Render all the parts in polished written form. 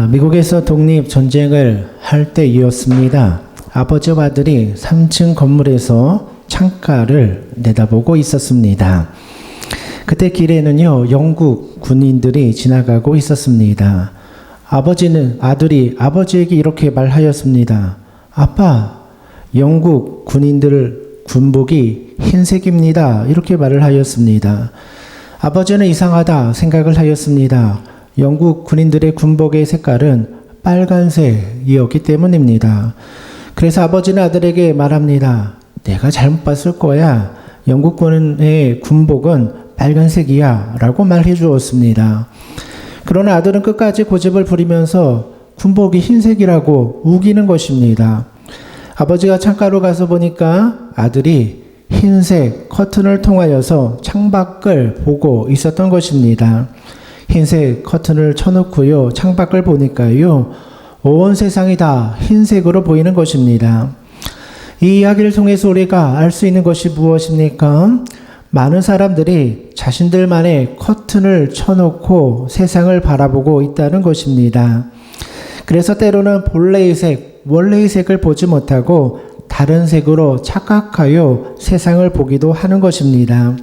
미국에서 독립전쟁을 할 때이었습니다. 아버지와 아들이 3층 건물에서 창가를 내다보고 있었습니다. 그때 길에는요, 영국 군인들이 지나가고 있었습니다. 아들이 아버지에게 이렇게 말하였습니다. 아빠, 영국 군인들 군복이 흰색입니다. 이렇게 말을 하였습니다. 아버지는 이상하다 생각을 하였습니다. 영국 군인들의 군복의 색깔은 빨간색이었기 때문입니다. 그래서 아버지는 아들에게 말합니다. 내가 잘못 봤을 거야. 영국 군의 군복은 빨간색이야 라고 말해 주었습니다. 그러나 아들은 끝까지 고집을 부리면서 군복이 흰색이라고 우기는 것입니다. 아버지가 창가로 가서 보니까 아들이 흰색 커튼을 통하여서 창밖을 보고 있었던 것입니다. 흰색 커튼을 쳐놓고요, 창밖을 보니까요, 온 세상이 다 흰색으로 보이는 것입니다. 이 이야기를 통해서 우리가 알 수 있는 것이 무엇입니까? 많은 사람들이 자신들만의 커튼을 쳐놓고 세상을 바라보고 있다는 것입니다. 그래서 때로는 본래의 색, 원래의 색을 보지 못하고 다른 색으로 착각하여 세상을 보기도 하는 것입니다.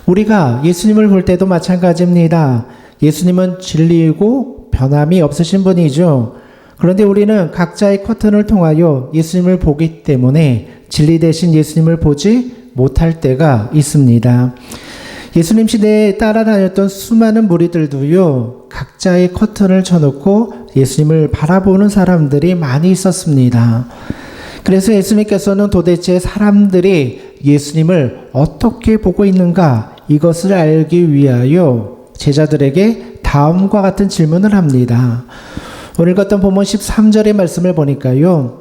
우리가 예수님을 볼 때도 마찬가지입니다. 예수님은 진리이고 변함이 없으신 분이죠. 그런데 우리는 각자의 커튼을 통하여 예수님을 보기 때문에 진리 대신 예수님을 보지 못할 때가 있습니다. 예수님 시대에 따라다녔던 수많은 무리들도요, 각자의 커튼을 쳐놓고 예수님을 바라보는 사람들이 많이 있었습니다. 그래서 예수님께서는 도대체 사람들이 예수님을 어떻게 보고 있는가, 이것을 알기 위하여 제자들에게 다음과 같은 질문을 합니다. 오늘 같은 본문 13절의 말씀을 보니까요,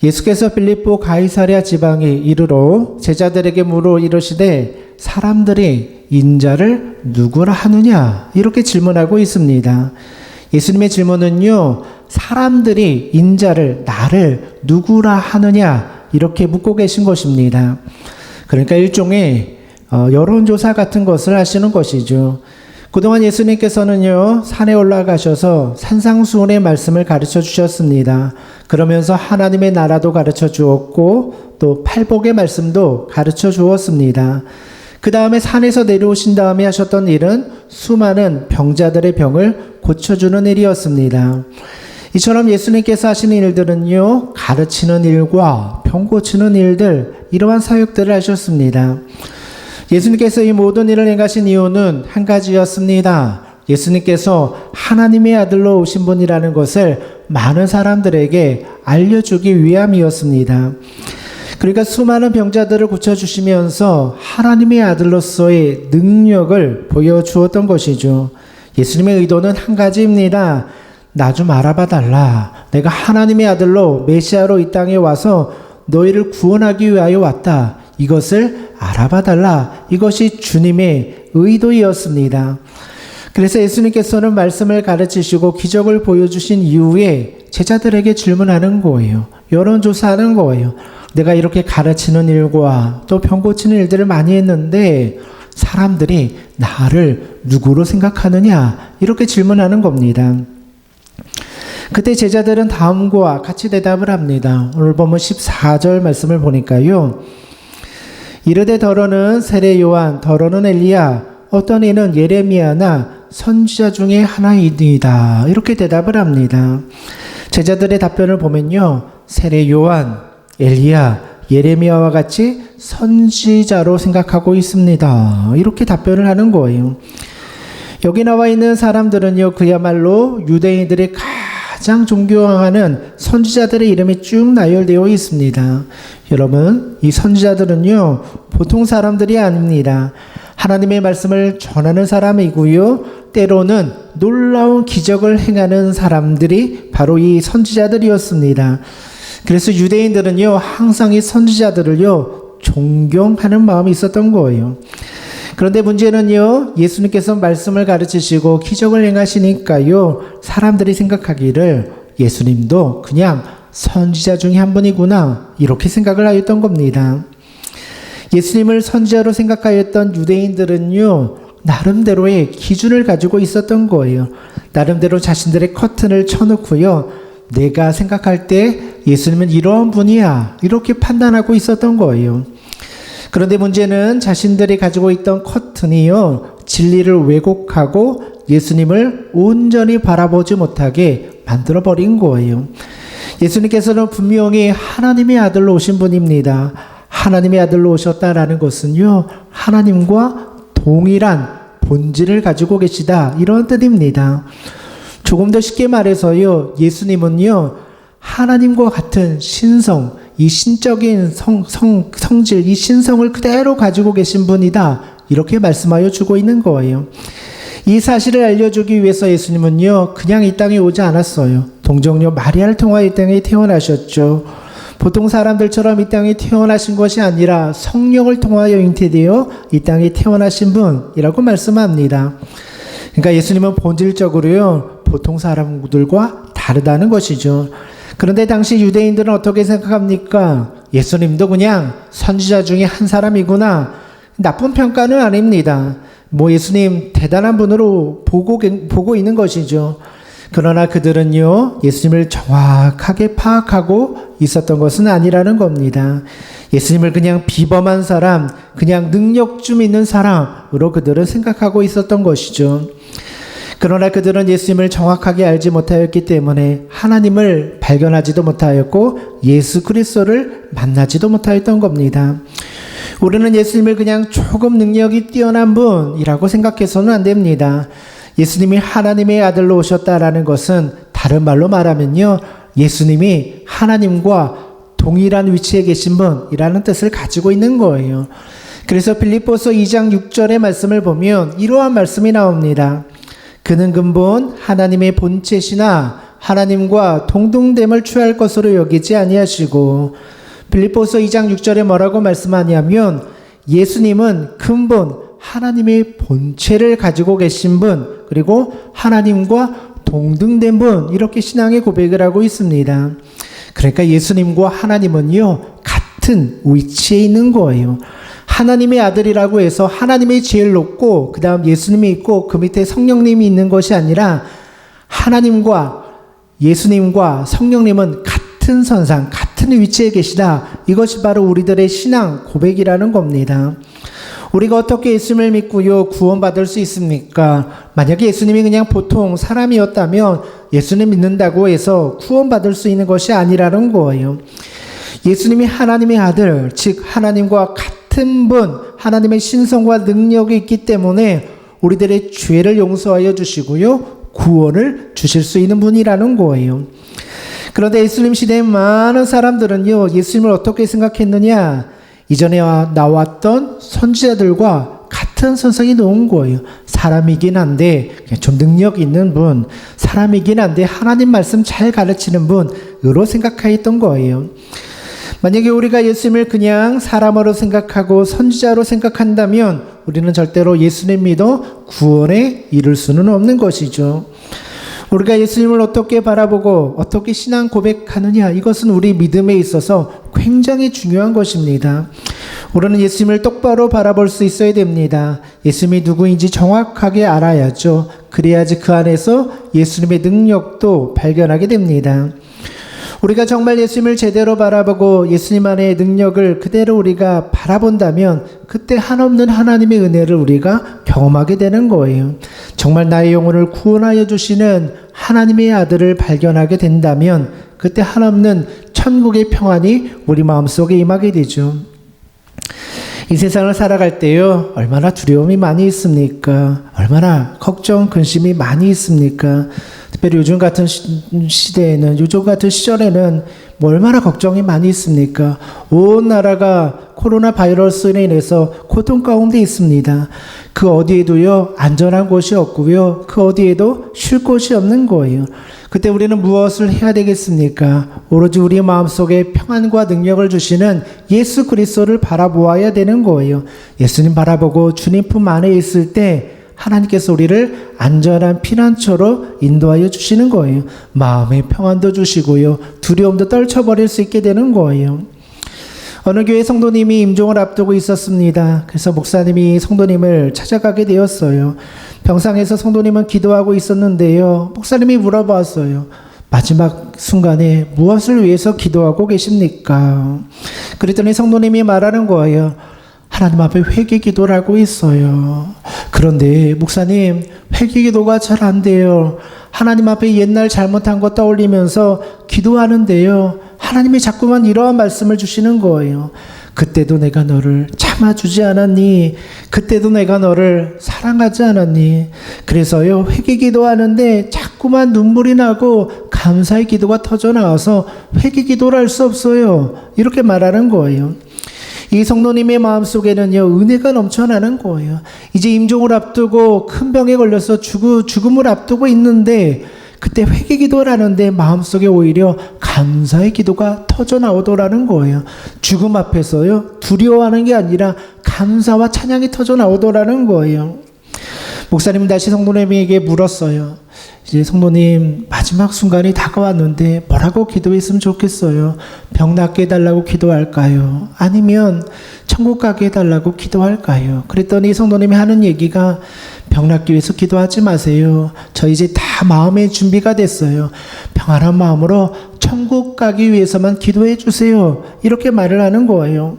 예수께서 빌립보 가이사랴 지방에 이르러 제자들에게 물어 이르시되 사람들이 인자를 누구라 하느냐, 이렇게 질문하고 있습니다. 예수님의 질문은요, 사람들이 인자를, 나를 누구라 하느냐, 이렇게 묻고 계신 것입니다. 그러니까 일종의 여론조사 같은 것을 하시는 것이죠. 그동안 예수님께서는요, 산에 올라가셔서 산상수훈의 말씀을 가르쳐 주셨습니다. 그러면서 하나님의 나라도 가르쳐 주었고 또 팔복의 말씀도 가르쳐 주었습니다. 그 다음에 산에서 내려오신 다음에 하셨던 일은 수많은 병자들의 병을 고쳐주는 일이었습니다. 이처럼 예수님께서 하시는 일들은요, 가르치는 일과 병 고치는 일들, 이러한 사역들을 하셨습니다. 예수님께서 이 모든 일을 행하신 이유는 한 가지였습니다. 예수님께서 하나님의 아들로 오신 분이라는 것을 많은 사람들에게 알려주기 위함이었습니다. 그러니까 수많은 병자들을 고쳐주시면서 하나님의 아들로서의 능력을 보여주었던 것이죠. 예수님의 의도는 한 가지입니다. 나 좀 알아봐 달라. 내가 하나님의 아들로 메시아로 이 땅에 와서 너희를 구원하기 위하여 왔다. 이것을 알아봐 달라. 이것이 주님의 의도였습니다. 그래서 예수님께서는 말씀을 가르치시고 기적을 보여주신 이후에 제자들에게 질문하는 거예요. 여론조사하는 거예요. 내가 이렇게 가르치는 일과 또 병 고치는 일들을 많이 했는데 사람들이 나를 누구로 생각하느냐, 이렇게 질문하는 겁니다. 그때 제자들은 다음과 같이 대답을 합니다. 오늘 보면 14절 말씀을 보니까요, 이르되 더러는 세례 요한, 더러는 엘리야, 어떤 이는 예레미야나 선지자 중에 하나이니이다, 이렇게 대답을 합니다. 제자들의 답변을 보면요, 세례 요한, 엘리야, 예레미야와 같이 선지자로 생각하고 있습니다. 이렇게 답변을 하는 거예요. 여기 나와 있는 사람들은요, 그야말로 유대인들이 가장 존경하는 선지자들의 이름이 쭉 나열되어 있습니다. 여러분, 이 선지자들은요, 보통 사람들이 아닙니다. 하나님의 말씀을 전하는 사람이고요, 때로는 놀라운 기적을 행하는 사람들이 바로 이 선지자들이었습니다. 그래서 유대인들은요, 항상 이 선지자들을요, 존경하는 마음이 있었던 거예요. 그런데 문제는요, 예수님께서 말씀을 가르치시고 기적을 행하시니까요, 사람들이 생각하기를 예수님도 그냥 선지자 중에 한 분이구나, 이렇게 생각을 하였던 겁니다. 예수님을 선지자로 생각하였던 유대인들은요, 나름대로의 기준을 가지고 있었던 거예요. 나름대로 자신들의 커튼을 쳐놓고요. 내가 생각할 때 예수님은 이런 분이야. 이렇게 판단하고 있었던 거예요. 그런데 문제는 자신들이 가지고 있던 커튼이요. 진리를 왜곡하고 예수님을 온전히 바라보지 못하게 만들어버린 거예요. 예수님께서는 분명히 하나님의 아들로 오신 분입니다. 하나님의 아들로 오셨다라는 것은요. 하나님과 동일한 본질을 가지고 계시다. 이런 뜻입니다. 조금 더 쉽게 말해서요. 예수님은요. 하나님과 같은 신성, 이 신적인 성질, 이 신성을 그대로 가지고 계신 분이다. 이렇게 말씀하여 주고 있는 거예요. 이 사실을 알려주기 위해서 예수님은요. 그냥 이 땅에 오지 않았어요. 동정녀 마리아를 통하여 이 땅에 태어나셨죠. 보통 사람들처럼 이 땅에 태어나신 것이 아니라 성령을 통하여 잉태되어 이 땅에 태어나신 분이라고 말씀합니다. 그러니까 예수님은 본질적으로요. 보통 사람들과 다르다는 것이죠. 그런데 당시 유대인들은 어떻게 생각합니까? 예수님도 그냥 선지자 중에 한 사람이구나. 나쁜 평가는 아닙니다. 예수님 대단한 분으로 보고 있는 것이죠. 그러나 그들은요, 예수님을 정확하게 파악하고 있었던 것은 아니라는 겁니다. 예수님을 그냥 비범한 사람, 그냥 능력 좀 있는 사람으로 그들은 생각하고 있었던 것이죠. 그러나 그들은 예수님을 정확하게 알지 못하였기 때문에 하나님을 발견하지도 못하였고 예수 그리스도를 만나지도 못하였던 겁니다. 우리는 예수님을 그냥 조금 능력이 뛰어난 분이라고 생각해서는 안 됩니다. 예수님이 하나님의 아들로 오셨다라는 것은 다른 말로 말하면요. 예수님이 하나님과 동일한 위치에 계신 분이라는 뜻을 가지고 있는 거예요. 그래서 빌립보서 2장 6절의 말씀을 보면 이러한 말씀이 나옵니다. 그는 근본 하나님의 본체시나 하나님과 동등됨을 취할 것으로 여기지 아니하시고 빌립보서 2장 6절에 뭐라고 말씀하냐면 예수님은 근본 하나님의 본체를 가지고 계신 분 그리고 하나님과 동등된 분 이렇게 신앙의 고백을 하고 있습니다. 그러니까 예수님과 하나님은요 같은 위치에 있는 거예요. 하나님의 아들이라고 해서 하나님이 제일 높고 그 다음 예수님이 있고 그 밑에 성령님이 있는 것이 아니라 하나님과 예수님과 성령님은 같은 선상, 같은 위치에 계시다. 이것이 바로 우리들의 신앙 고백이라는 겁니다. 우리가 어떻게 예수님을 믿고요 구원받을 수 있습니까? 만약에 예수님이 그냥 보통 사람이었다면 예수님 믿는다고 해서 구원받을 수 있는 것이 아니라는 거예요. 예수님이 하나님의 아들, 즉 하나님과 같은 분, 하나님의 신성과 능력이 있기 때문에 우리들의 죄를 용서하여 주시고요 구원을 주실 수 있는 분이라는 거예요. 그런데 예수님 시대의 많은 사람들은요 예수님을 어떻게 생각했느냐? 이전에 나왔던 선지자들과 같은 선상에 놓은 거예요. 사람이긴 한데 좀 능력 있는 분, 사람이긴 한데 하나님 말씀 잘 가르치는 분으로 생각했던 거예요. 만약에 우리가 예수님을 그냥 사람으로 생각하고 선지자로 생각한다면 우리는 절대로 예수님 믿어 구원에 이를 수는 없는 것이죠. 우리가 예수님을 어떻게 바라보고 어떻게 신앙 고백하느냐 이것은 우리 믿음에 있어서 굉장히 중요한 것입니다. 우리는 예수님을 똑바로 바라볼 수 있어야 됩니다. 예수님이 누구인지 정확하게 알아야죠. 그래야지 그 안에서 예수님의 능력도 발견하게 됩니다. 우리가 정말 예수님을 제대로 바라보고 예수님 안의 능력을 그대로 우리가 바라본다면 그때 한없는 하나님의 은혜를 우리가 경험하게 되는 거예요. 정말 나의 영혼을 구원하여 주시는 하나님의 아들을 발견하게 된다면 그때 한없는 천국의 평안이 우리 마음속에 임하게 되죠. 이 세상을 살아갈 때요 얼마나 두려움이 많이 있습니까? 얼마나 걱정, 근심이 많이 있습니까? 특별히 요즘 같은 시대에는, 요즘 같은 시절에는 얼마나 걱정이 많이 있습니까? 온 나라가 코로나 바이러스로 인해서 고통 가운데 있습니다. 그 어디에도요 안전한 곳이 없고요 그 어디에도 쉴 곳이 없는 거예요. 그때 우리는 무엇을 해야 되겠습니까? 오로지 우리 마음속에 평안과 능력을 주시는 예수 그리스도를 바라보아야 되는 거예요. 예수님 바라보고 주님 품 안에 있을 때 하나님께서 우리를 안전한 피난처로 인도하여 주시는 거예요. 마음의 평안도 주시고요 두려움도 떨쳐버릴 수 있게 되는 거예요. 어느 교회 성도님이 임종을 앞두고 있었습니다. 그래서 목사님이 성도님을 찾아가게 되었어요. 병상에서 성도님은 기도하고 있었는데요. 목사님이 물어봤어요. 마지막 순간에 무엇을 위해서 기도하고 계십니까? 그랬더니 성도님이 말하는 거예요. 하나님 앞에 회개 기도를 하고 있어요. 그런데 목사님, 회개 기도가 잘 안 돼요. 하나님 앞에 옛날 잘못한 거 떠올리면서 기도하는데요. 하나님이 자꾸만 이러한 말씀을 주시는 거예요. 그때도 내가 너를 참아주지 않았니? 그때도 내가 너를 사랑하지 않았니? 그래서요, 회개 기도하는데 자꾸만 눈물이 나고 감사의 기도가 터져 나와서 회개 기도를 할 수 없어요. 이렇게 말하는 거예요. 이 성도님의 마음속에는요, 은혜가 넘쳐나는 거예요. 이제 임종을 앞두고 큰 병에 걸려서 죽음을 앞두고 있는데 그때 회개 기도를 하는데 마음속에 오히려 감사의 기도가 터져 나오더라는 거예요. 죽음 앞에서요, 두려워하는 게 아니라 감사와 찬양이 터져 나오더라는 거예요. 목사님은 다시 성도님에게 물었어요. 이제 성도님, 마지막 순간이 다가왔는데 뭐라고 기도했으면 좋겠어요? 병 낫게 해달라고 기도할까요? 아니면 천국 가게 해달라고 기도할까요? 그랬더니 성도님이 하는 얘기가, 병 낫기 위해서 기도하지 마세요. 저 이제 다 마음의 준비가 됐어요. 평안한 마음으로 천국 가기 위해서만 기도해 주세요. 이렇게 말을 하는 거예요.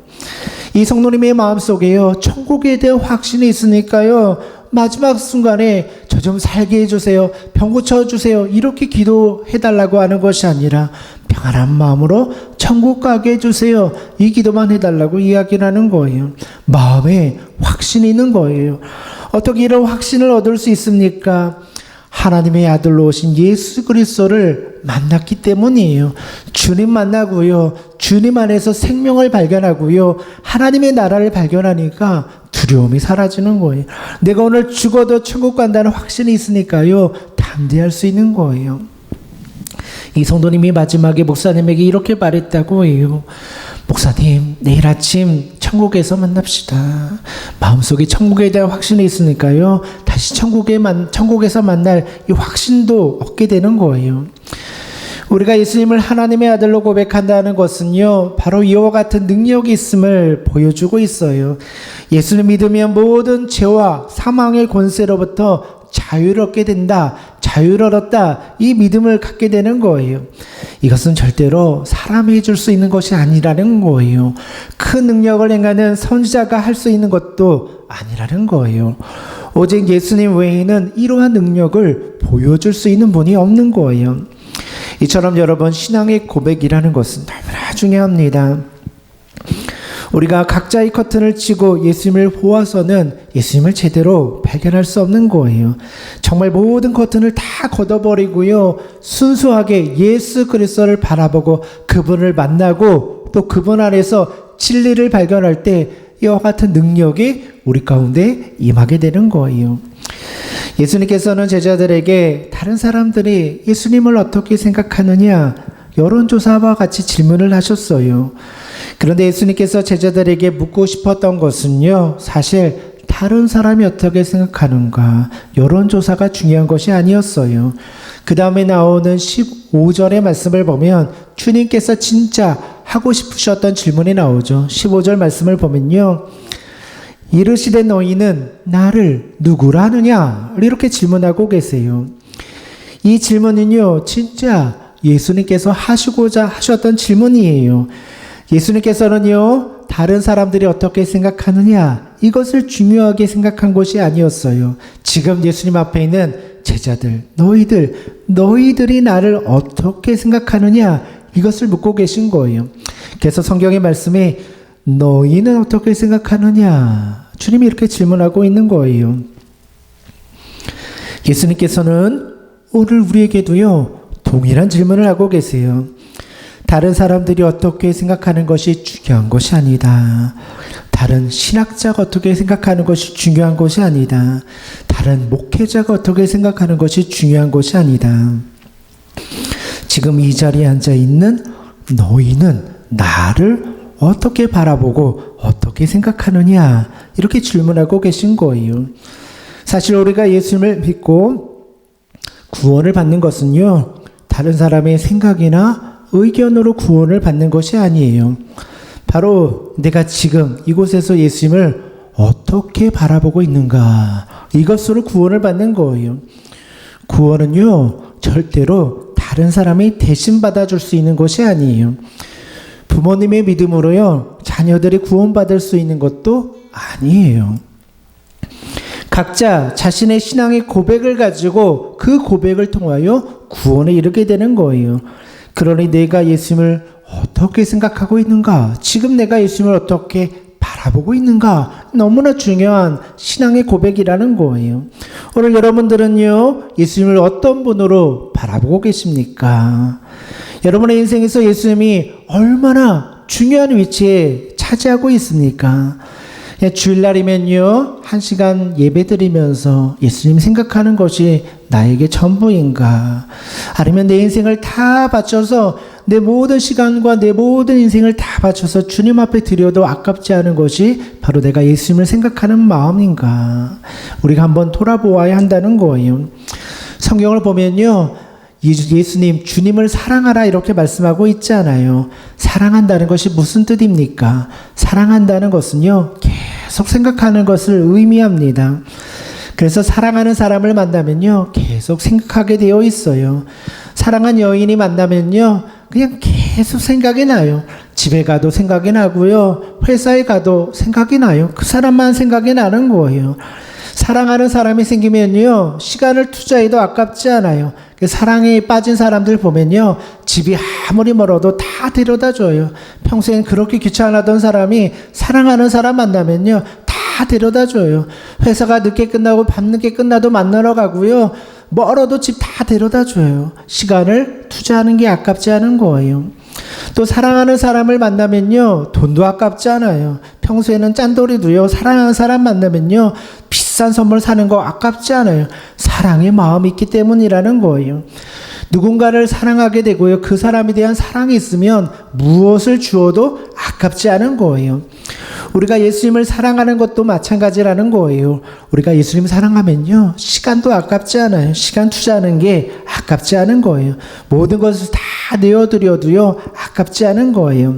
이 성도님의 마음속에요, 천국에 대한 확신이 있으니까요, 마지막 순간에 저 좀 살게 해주세요. 병 고쳐주세요. 이렇게 기도해달라고 하는 것이 아니라 평안한 마음으로 천국 가게 해주세요. 이 기도만 해달라고 이야기를 하는 거예요. 마음에 확신이 있는 거예요. 어떻게 이런 확신을 얻을 수 있습니까? 하나님의 아들로 오신 예수 그리스도를 만났기 때문이에요. 주님 만나고요, 주님 안에서 생명을 발견하고요, 하나님의 나라를 발견하니까 두려움이 사라지는 거예요. 내가 오늘 죽어도 천국 간다는 확신이 있으니까요, 담대할 수 있는 거예요. 이 성도님이 마지막에 목사님에게 이렇게 말했다고 해요. 목사님, 내일 아침 천국에서 만납시다. 마음속에 천국에 대한 확신이 있으니까요, 다시 천국에서 만날 이 확신도 얻게 되는 거예요. 우리가 예수님을 하나님의 아들로 고백한다는 것은요, 바로 이와 같은 능력이 있음을 보여주고 있어요. 예수를 믿으면 모든 죄와 사망의 권세로부터 자유롭게 된다, 자유를 얻었다, 이 믿음을 갖게 되는 거예요. 이것은 절대로 사람이 해줄 수 있는 것이 아니라는 거예요. 큰 능력을 행하는 선지자가 할 수 있는 것도 아니라는 거예요. 오직 예수님 외에는 이러한 능력을 보여줄 수 있는 분이 없는 거예요. 이처럼 여러분, 신앙의 고백이라는 것은 너무나 중요합니다. 우리가 각자의 커튼을 치고 예수님을 보아서는 예수님을 제대로 발견할 수 없는 거예요. 정말 모든 커튼을 다 걷어버리고요, 순수하게 예수 그리스도를 바라보고 그분을 만나고 또 그분 안에서 진리를 발견할 때 이와 같은 능력이 우리 가운데 임하게 되는 거예요. 예수님께서는 제자들에게 다른 사람들이 예수님을 어떻게 생각하느냐, 여론조사와 같이 질문을 하셨어요. 그런데 예수님께서 제자들에게 묻고 싶었던 것은요, 사실 다른 사람이 어떻게 생각하는가, 여론조사가 중요한 것이 아니었어요. 그 다음에 나오는 15절의 말씀을 보면 주님께서 진짜 하고 싶으셨던 질문이 나오죠. 15절 말씀을 보면요, 이르시되 너희는 나를 누구라 하느냐, 이렇게 질문하고 계세요. 이 질문은요, 진짜 예수님께서 하시고자 하셨던 질문이에요. 예수님께서는요, 다른 사람들이 어떻게 생각하느냐, 이것을 중요하게 생각한 것이 아니었어요. 지금 예수님 앞에 있는 제자들, 너희들이 나를 어떻게 생각하느냐, 이것을 묻고 계신 거예요. 그래서 성경의 말씀에 너희는 어떻게 생각하느냐, 주님이 이렇게 질문하고 있는 거예요. 예수님께서는 오늘 우리에게도요, 동일한 질문을 하고 계세요. 다른 사람들이 어떻게 생각하는 것이 중요한 것이 아니다. 다른 신학자가 어떻게 생각하는 것이 중요한 것이 아니다. 다른 목회자가 어떻게 생각하는 것이 중요한 것이 아니다. 지금 이 자리에 앉아 있는 너희는 나를 어떻게 바라보고 어떻게 생각하느냐, 이렇게 질문하고 계신 거예요. 사실 우리가 예수님을 믿고 구원을 받는 것은요, 다른 사람의 생각이나 의견으로 구원을 받는 것이 아니에요. 바로 내가 지금 이곳에서 예수님을 어떻게 어떻게 바라보고 있는가? 이것으로 구원을 받는 거예요. 구원은요, 절대로 다른 사람이 대신 받아줄 수 있는 것이 아니에요. 부모님의 믿음으로요, 자녀들이 구원받을 수 있는 것도 아니에요. 각자 자신의 신앙의 고백을 가지고 그 고백을 통하여 구원에 이르게 되는 거예요. 그러니 내가 예수님을 어떻게 생각하고 있는가? 지금 내가 예수님을 어떻게 바라보고 있는가? 너무나 중요한 신앙의 고백이라는 거예요. 오늘 여러분들은요, 예수님을 어떤 분으로 바라보고 계십니까? 여러분의 인생에서 예수님이 얼마나 중요한 위치에 차지하고 있습니까? 주일날이면요, 1시간 예배 드리면서 예수님 생각하는 것이 나에게 전부인가? 아니면 내 인생을 다 바쳐서 내 모든 시간과 내 모든 인생을 다 바쳐서 주님 앞에 드려도 아깝지 않은 것이 바로 내가 예수님을 생각하는 마음인가? 우리가 한번 돌아보아야 한다는 거예요. 성경을 보면요, 예수님, 주님을 사랑하라 이렇게 말씀하고 있잖아요. 사랑한다는 것이 무슨 뜻입니까? 사랑한다는 것은요, 계속 생각하는 것을 의미합니다. 그래서 사랑하는 사람을 만나면요, 계속 생각하게 되어 있어요. 사랑한 여인이 만나면요, 그냥 계속 생각이 나요. 집에 가도 생각이 나고요, 회사에 가도 생각이 나요. 그 사람만 생각이 나는 거예요. 사랑하는 사람이 생기면요, 시간을 투자해도 아깝지 않아요. 사랑에 빠진 사람들 보면요, 집이 아무리 멀어도 다 데려다 줘요. 평소엔 그렇게 귀찮아하던 사람이 사랑하는 사람 만나면요, 다 데려다 줘요. 회사가 늦게 끝나고 밤늦게 끝나도 만나러 가고요, 멀어도 집 다 데려다 줘요. 시간을 투자하는 게 아깝지 않은 거예요. 또 사랑하는 사람을 만나면요, 돈도 아깝지 않아요. 평소에는 짠돌이도요, 사랑하는 사람 만나면요, 비싼 선물 사는 거 아깝지 않아요. 사랑의 마음이 있기 때문이라는 거예요. 누군가를 사랑하게 되고요, 그 사람에 대한 사랑이 있으면 무엇을 주어도 아깝지 않은 거예요. 우리가 예수님을 사랑하는 것도 마찬가지라는 거예요. 우리가 예수님 사랑하면요, 시간도 아깝지 않아요. 시간 투자하는 게 아깝지 않은 거예요. 모든 것을 다 내어드려도요, 아깝지 않은 거예요.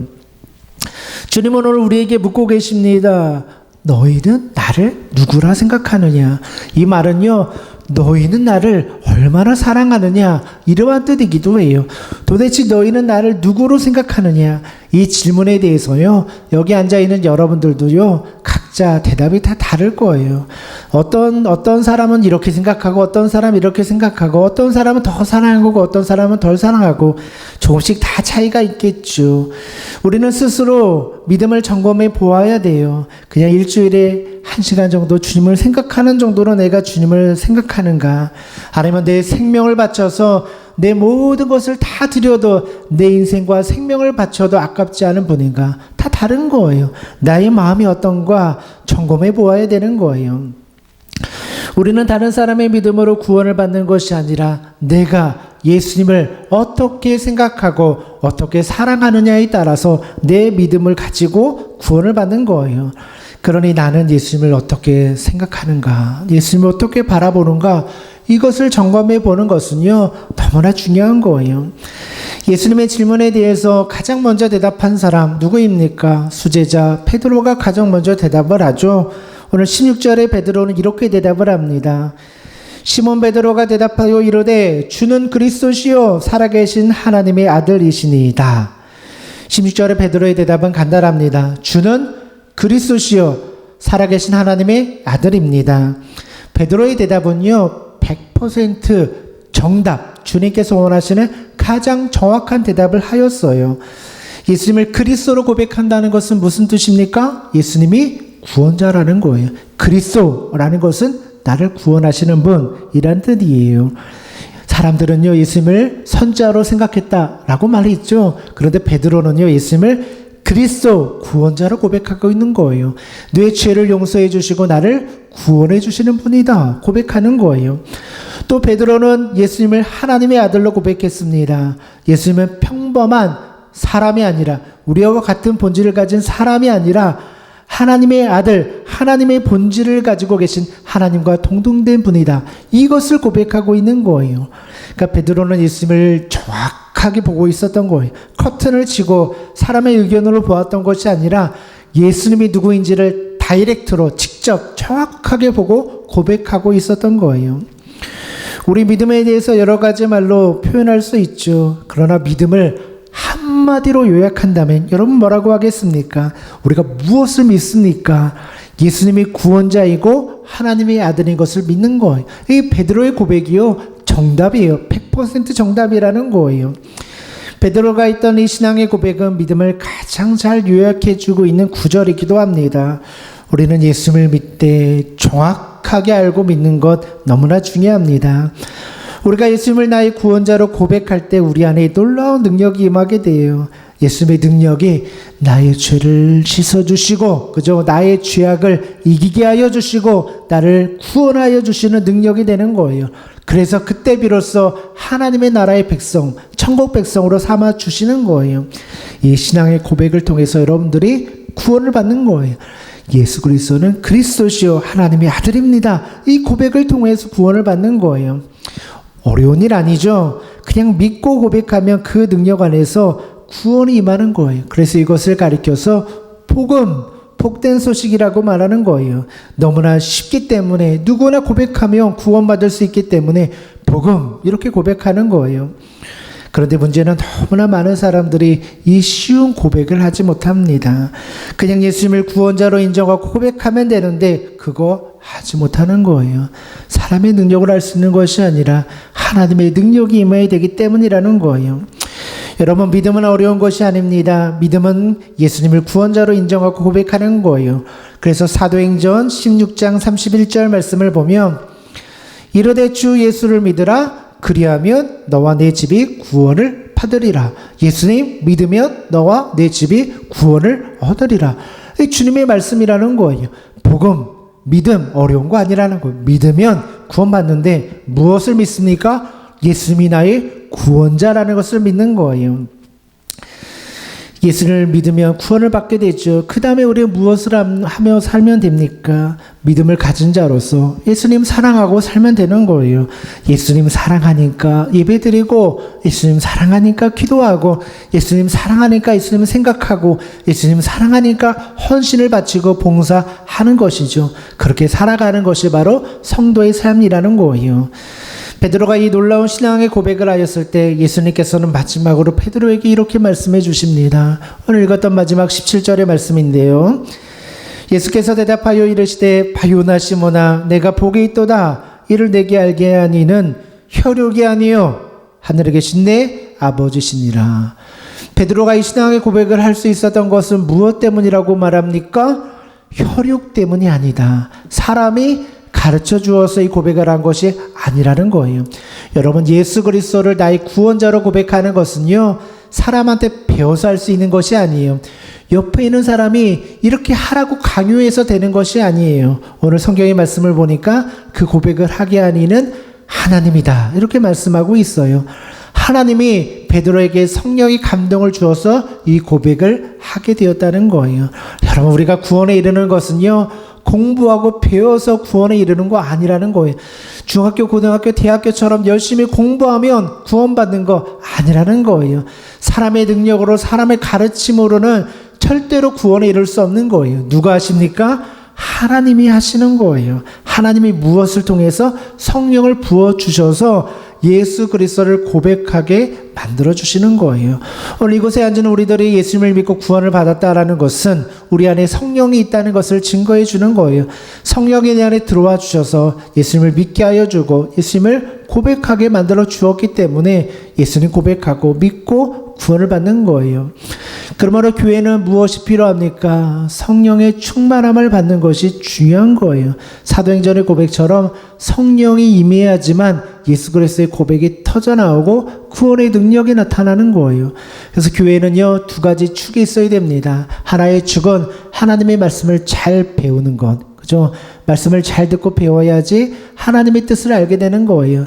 주님은 오늘 우리에게 묻고 계십니다. 너희는 나를 누구라 생각하느냐? 이 말은요, 너희는 나를 얼마나 사랑하느냐, 이러한 뜻이기도 해요. 도대체 너희는 나를 누구로 생각하느냐? 이 질문에 대해서요, 여기 앉아있는 여러분들도요, 각자 대답이 다 다를 거예요. 어떤 사람은 이렇게 생각하고, 어떤 사람은 이렇게 생각하고, 어떤 사람은 더 사랑하고, 어떤 사람은 덜 사랑하고, 조금씩 다 차이가 있겠죠. 우리는 스스로 믿음을 점검해 보아야 돼요. 그냥 일주일에 1시간 정도 주님을 생각하는 정도로 내가 주님을 생각하는가? 아니면 내 생명을 바쳐서 내 모든 것을 다 드려도 내 인생과 생명을 바쳐도 아깝지 않은 분인가? 다 다른 거예요. 나의 마음이 어떤가 점검해 보아야 되는 거예요. 우리는 다른 사람의 믿음으로 구원을 받는 것이 아니라 내가 예수님을 어떻게 생각하고 어떻게 사랑하느냐에 따라서 내 믿음을 가지고 구원을 받는 거예요. 그러니 나는 예수님을 어떻게 생각하는가, 예수님을 어떻게 바라보는가, 이것을 점검해 보는 것은요, 너무나 중요한 거예요. 예수님의 질문에 대해서 가장 먼저 대답한 사람 누구입니까? 수제자 베드로가 가장 먼저 대답을 하죠. 오늘 16절에 베드로는 이렇게 대답을 합니다. 시몬 베드로가 대답하여 이르되 주는 그리스도시요 살아계신 하나님의 아들이시니이다. 16절에 베드로의 대답은 간단합니다. 주는 그리스도시요 살아계신 하나님의 아들입니다. 베드로의 대답은요, 100% 정답, 주님께서 원하시는 가장 정확한 대답을 하였어요. 예수님을 그리스도로 고백한다는 것은 무슨 뜻입니까? 예수님이 구원자라는 거예요. 그리스도라는 것은 나를 구원하시는 분이란 뜻이에요. 사람들은요, 예수님을 선자로 생각했다라고 말했죠. 그런데 베드로는요, 예수님을 그리스도 구원자로 고백하고 있는 거예요. 내 죄를 용서해 주시고 나를 구원해 주시는 분이다 고백하는 거예요. 또 베드로는 예수님을 하나님의 아들로 고백했습니다. 예수님은 평범한 사람이 아니라, 우리와 같은 본질을 가진 사람이 아니라 하나님의 아들, 하나님의 본질을 가지고 계신 하나님과 동등된 분이다. 이것을 고백하고 있는 거예요. 그러니까 베드로는 예수님을 정확하게 보고 있었던 거예요. 커튼을 치고 사람의 의견으로 보았던 것이 아니라 예수님이 누구인지를 다이렉트로 직접 정확하게 보고 고백하고 있었던 거예요. 우리 믿음에 대해서 여러 가지 말로 표현할 수 있죠. 그러나 믿음을 한마디로 요약한다면 여러분 뭐라고 하겠습니까? 우리가 무엇을 믿습니까? 예수님이 구원자이고 하나님의 아들인 것을 믿는 거예요. 이 베드로의 고백이요, 정답이에요. 100% 정답이라는 거예요. 베드로가 있던 이 신앙의 고백은 믿음을 가장 잘 요약해주고 있는 구절이기도 합니다. 우리는 예수님을 믿되 정확하게 알고 믿는 것 너무나 중요합니다. 우리가 예수님을 나의 구원자로 고백할 때 우리 안에 놀라운 능력이 임하게 돼요. 예수님의 능력이 나의 죄를 씻어주시고, 그죠? 나의 죄악을 이기게 하여 주시고, 나를 구원하여 주시는 능력이 되는 거예요. 그래서 그때 비로소 하나님의 나라의 백성, 천국 백성으로 삼아 주시는 거예요. 이 신앙의 고백을 통해서 여러분들이 구원을 받는 거예요. 예수 그리스도는 그리스도시요 하나님의 아들입니다. 이 고백을 통해서 구원을 받는 거예요. 어려운 일 아니죠. 그냥 믿고 고백하면 그 능력 안에서 구원이 임하는 거예요. 그래서 이것을 가리켜서 복음, 복된 소식이라고 말하는 거예요. 너무나 쉽기 때문에 누구나 고백하면 구원받을 수 있기 때문에 복음 이렇게 고백하는 거예요. 그런데 문제는 너무나 많은 사람들이 이 쉬운 고백을 하지 못합니다. 그냥 예수님을 구원자로 인정하고 고백하면 되는데 그거 하지 못하는 거예요. 사람의 능력을 할 수 있는 것이 아니라 하나님의 능력이 임해야 되기 때문이라는 거예요. 여러분, 믿음은 어려운 것이 아닙니다. 믿음은 예수님을 구원자로 인정하고 고백하는 거예요. 그래서 사도행전 16장 31절 말씀을 보면 이르되 주 예수를 믿으라 그리하면 너와 내 집이 구원을 받으리라. 예수님 믿으면 너와 내 집이 구원을 얻으리라. 주님의 말씀이라는 거예요. 복음, 믿음 어려운 거 아니라는 거예요. 믿으면 구원받는데 무엇을 믿습니까? 예수님이 나의 구원자라는 것을 믿는 거예요. 예수를 믿으면 구원을 받게 되죠. 그 다음에 우리가 무엇을 하며 살면 됩니까? 믿음을 가진 자로서 예수님 사랑하고 살면 되는 거예요. 예수님 사랑하니까 예배드리고, 예수님 사랑하니까 기도하고, 예수님 사랑하니까 예수님 생각하고, 예수님 사랑하니까 헌신을 바치고 봉사하는 것이죠. 그렇게 살아가는 것이 바로 성도의 삶이라는 거예요. 베드로가 이 놀라운 신앙의 고백을 하였을 때 예수님께서는 마지막으로 베드로에게 이렇게 말씀해 주십니다. 오늘 읽었던 마지막 17절의 말씀인데요. 예수께서 대답하여 이르시되 바요나 시몬아 내가 복이 있도다. 이를 내게 알게 하니는 혈육이 아니요 하늘에 계신 내 아버지시니라. 베드로가 이 신앙의 고백을 할 수 있었던 것은 무엇 때문이라고 말합니까? 혈육 때문이 아니다. 사람이 가르쳐 주어서 이 고백을 한 것이 아니라는 거예요. 여러분, 예수 그리스도를 나의 구원자로 고백하는 것은요, 사람한테 배워서 할 수 있는 것이 아니에요. 옆에 있는 사람이 이렇게 하라고 강요해서 되는 것이 아니에요. 오늘 성경의 말씀을 보니까 그 고백을 하게 하니는 하나님이다. 이렇게 말씀하고 있어요. 하나님이 베드로에게 성령의 감동을 주어서 이 고백을 하게 되었다는 거예요. 여러분, 우리가 구원에 이르는 것은요, 공부하고 배워서 구원에 이르는 거 아니라는 거예요. 중학교, 고등학교, 대학교처럼 열심히 공부하면 구원받는 거 아니라는 거예요. 사람의 능력으로, 사람의 가르침으로는 절대로 구원에 이를 수 없는 거예요. 누가 하십니까? 하나님이 하시는 거예요. 하나님이 무엇을 통해서 성령을 부어주셔서 예수 그리스도를 고백하게 만들어주시는 거예요. 오늘 이곳에 앉은 우리들이 예수님을 믿고 구원을 받았다라는 것은 우리 안에 성령이 있다는 것을 증거해 주는 거예요. 성령이 내 안에 들어와 주셔서 예수님을 믿게 하여 주고 예수님을 고백하게 만들어 주었기 때문에 예수님 고백하고 믿고 구원을 받는 거예요. 그러므로 교회는 무엇이 필요합니까? 성령의 충만함을 받는 것이 중요한 거예요. 사도행전의 고백처럼 성령이 임해야지만 예수 그리스도의 고백이 터져나오고 구원의 능력이 나타나는 거예요. 그래서 교회는요, 두 가지 축이 있어야 됩니다. 하나의 축은 하나님의 말씀을 잘 배우는 것. 그죠? 말씀을 잘 듣고 배워야지 하나님의 뜻을 알게 되는 거예요.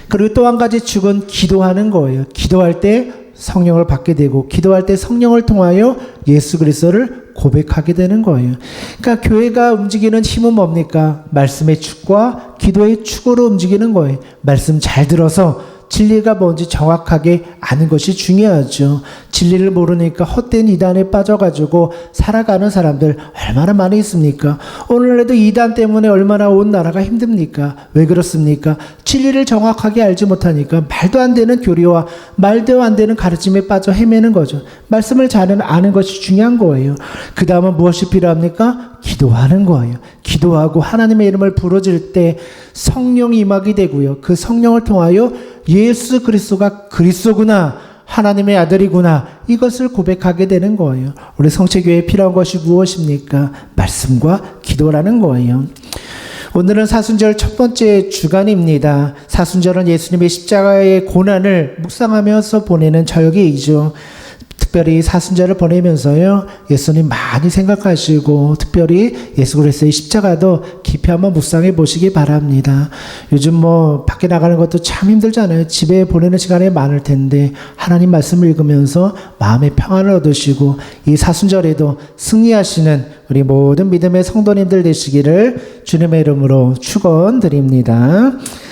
그리고 또 한 가지 축은 기도하는 거예요. 기도할 때 성령을 받게 되고, 기도할 때 성령을 통하여 예수 그리스도를 고백하게 되는 거예요. 그러니까 교회가 움직이는 힘은 뭡니까? 말씀의 축과 기도의 축으로 움직이는 거예요. 말씀 잘 들어서 진리가 뭔지 정확하게 아는 것이 중요하죠. 진리를 모르니까 헛된 이단에 빠져가지고 살아가는 사람들 얼마나 많이 있습니까? 오늘날에도 이단 때문에 얼마나 온 나라가 힘듭니까? 왜 그렇습니까? 진리를 정확하게 알지 못하니까 말도 안 되는 교리와 말도 안 되는 가르침에 빠져 헤매는 거죠. 말씀을 잘 아는 것이 중요한 거예요. 그 다음은 무엇이 필요합니까? 기도하는 거예요. 기도하고 하나님의 이름을 부르짖을 때 성령이 임하게 되고요. 그 성령을 통하여 예수 그리스도가 그리스도구나, 하나님의 아들이구나, 이것을 고백하게 되는 거예요. 우리 성체교회에 필요한 것이 무엇입니까? 말씀과 기도라는 거예요. 오늘은 사순절 첫 번째 주간입니다. 사순절은 예수님의 십자가의 고난을 묵상하면서 보내는 절기이죠. 특별히 사순절을 보내면서요, 예수님 많이 생각하시고 특별히 예수 그리스도의 십자가도 깊이 한번 묵상해 보시기 바랍니다. 요즘 밖에 나가는 것도 참 힘들잖아요. 집에 보내는 시간이 많을 텐데 하나님 말씀을 읽으면서 마음의 평안을 얻으시고 이 사순절에도 승리하시는 우리 모든 믿음의 성도님들 되시기를 주님의 이름으로 축원드립니다.